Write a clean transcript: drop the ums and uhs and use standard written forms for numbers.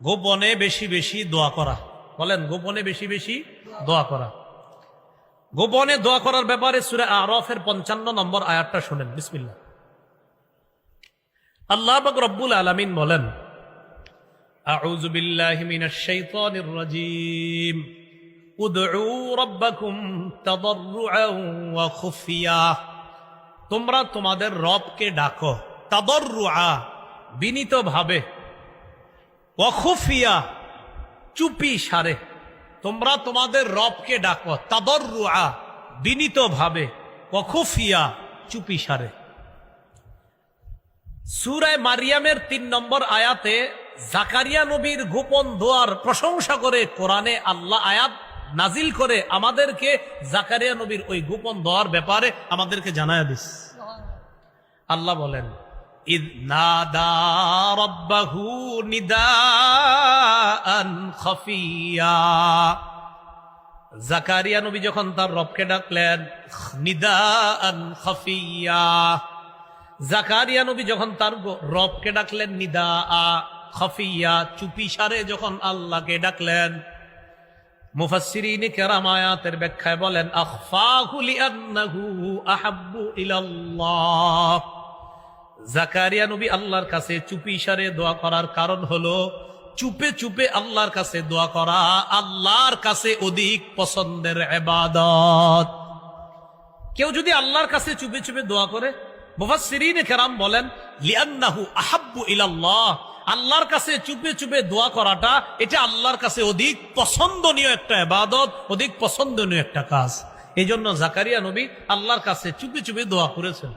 গোপনে বেশি বেশি দোয়া করা। বলেন, গোপনে বেশি বেশি দোয়া করা। গোপনে দোয়া করার ব্যাপারে সূরা আরাফের 55 নম্বর আয়াতটা শুনেন। বিসমিল্লাহ। আল্লাহ পাক রব্বুল আলামিন বলেন, আউযু বিল্লাহি মিনাশ শাইতানির রাজীম, উদউ রাব্বাকুম তাদাররুআন ওয়া খুফিয়া। তোমরা তোমাদের রবকে ডাকো, তাদাররুআ বিনীতভাবে, ওয়া খুফিয়া চুপি সারে। তোমরা তোমাদের রবকে ডাকো তাদাররুআ বিনীতভাবে, ওয়া খুফিয়া চুপি সারে। সূরা মারিয়ামের 3 নম্বর আয়াতে জাকারিয়া নবীর গোপন দোয়ার প্রশংসা করে কোরআনে আল্লাহ আয়াত নাজিল করে আমাদেরকে জাকারিয়া নবীর ওই গোপন দোয়ার ব্যাপারে আমাদেরকে জানায়া দিস। আল্লাহ বলেন, ইয নাদা রাব্বাহু নিদাআন খাফিয়া। জাকারিয়া নবী যখন তার রবকে ডাকলেন নিদাআন খাফিয়া, জাকারিয়া নবী যখন তার রবকে ডাকলেন নিদাআ খাফিয়া চুপি সারে যখন আল্লাহকে ডাকলেন, মুফাসসিরিনে কেরাম আয়াতের ব্যাখ্যায় বলেন, আখফাহু লিআন্নাহু আহাব্বু ইলাল্লাহ। জাকারিয়া নবী আল্লাহর কাছে চুপি সারে দোয়া করার কারণ হলো চুপে চুপে আল্লাহর কাছে দোয়া করা আল্লাহর কাছে অধিক পছন্দের ইবাদত। কেউ যদি আল্লাহর কাছে চুপে চুপে দোয়া করে, মুফাসসিরিনে কেরাম বলেন, লিআন্নাহু আহাব্বু ইলাল্লাহ, আল্লাহর কাছে চুপে চুপে দোয়া করাটা এটা আল্লাহর কাছে অধিক পছন্দনীয় একটা ইবাদত, অধিক পছন্দনীয় একটা কাজ। এই জন্য জাকারিয়া নবী আল্লাহর কাছে চুপে চুপে দোয়া করেছেন।